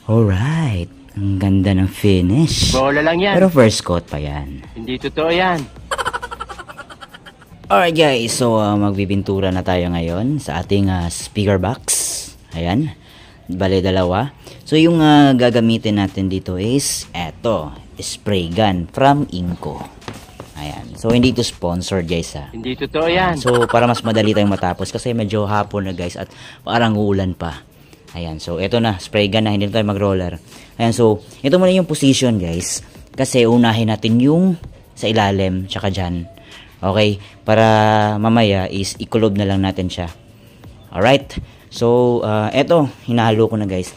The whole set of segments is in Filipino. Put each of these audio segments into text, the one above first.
Alright, ang ganda ng finish. Bola lang yan. Pero first coat pa yan. Hindi totoo yan. Alright guys, so magbibintura na tayo ngayon sa ating speaker box. Ayan, bale dalawa. So yung gagamitin natin dito is eto, spray gun from Inco. Ayan, so hindi to sponsored guys ha. Hindi totoo yan. So para mas madali tayong matapos kasi medyo hapon na guys at parang uulan pa. Ayan, so eto na, spray gun na, hindi na tayo mag-roller. Ayan, so ito muna yung position guys. Kasi unahin natin yung sa ilalim, tsaka dyan. Okay, para mamaya is ikulob na lang natin siya. Alright, so eto, hinalo ko na guys.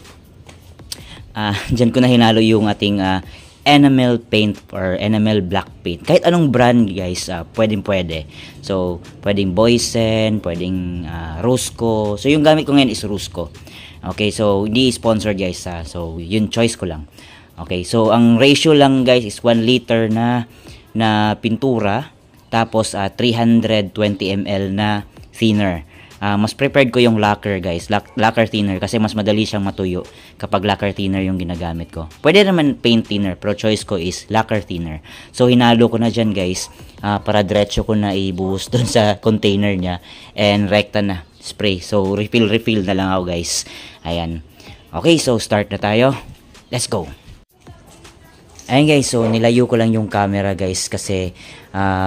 Dyan ko na hinalo yung ating enamel paint or enamel black paint. Kahit anong brand guys, pwede. So, pwedeng Boysen, pwedeng Rusco. So, yung gamit ko ngayon is Rusco. Okay, so hindi sponsored guys. So, yun choice ko lang. Okay, so ang ratio lang guys is 1 liter na pintura. Tapos 320 ml na thinner. Mas prepared ko yung lacquer guys, lacquer thinner kasi mas madali siyang matuyo kapag lacquer thinner yung ginagamit ko. Pwede naman paint thinner pero choice ko is lacquer thinner. So hinalo ko na dyan guys para diretso ko na ibuhos dun sa container niya and rekta na spray. So refill na lang ako guys. Ayan. Okay, so start na tayo. Let's go. Ayan guys, so nilayo ko lang yung camera guys kasi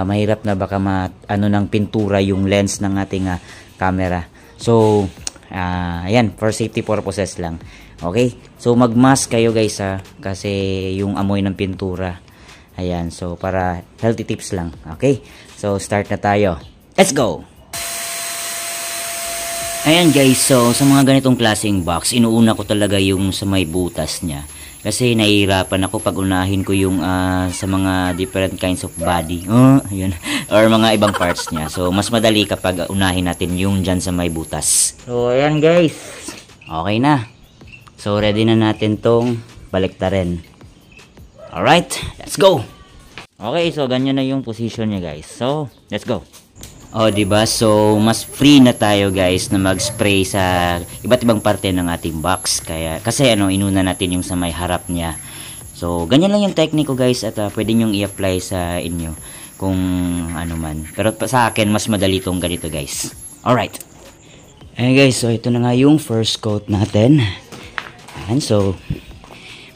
mahirap na baka ng pintura yung lens ng ating camera. So, ayan, for safety purposes lang. Okay? So, mag-mask kayo guys kasi yung amoy ng pintura. Ayan, so para healthy tips lang. Okay? So, start na tayo. Let's go! Ayan guys, so sa mga ganitong klaseng box, inuuna ko talaga yung sa may butas niya. Kasi nahihirapan ako pag unahin ko yung sa mga different kinds of body. Yun. Or mga ibang parts niya. So, mas madali kapag unahin natin yung dyan sa may butas. So, ayan guys. Okay na. So, ready na natin tong baliktarin. Alright, let's go. Okay, so ganyan na yung position niya guys. So, let's go. Oh, diba? So, mas free na tayo guys na mag-spray sa iba't ibang parte ng ating box. Kasi inuna natin yung sa may harap niya. So, ganyan lang yung technique ko guys at pwede nyong i-apply sa inyo kung ano man. Pero sa akin, mas madali tong ganito guys. Alright. Ayan guys, so ito na nga yung first coat natin. Ayan, so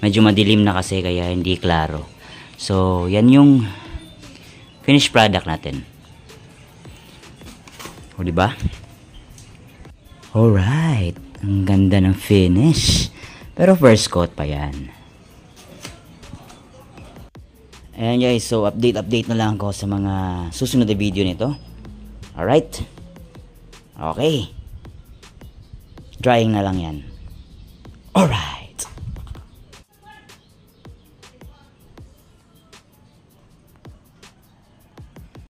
medyo madilim na kasi kaya hindi klaro. So, yan yung finished product natin. O, diba? Alright. Ang ganda ng finish. Pero first coat pa yan. Ayan guys. So, update na lang ako sa mga susunod na video nito. Alright. Okay. Drying na lang yan. Alright.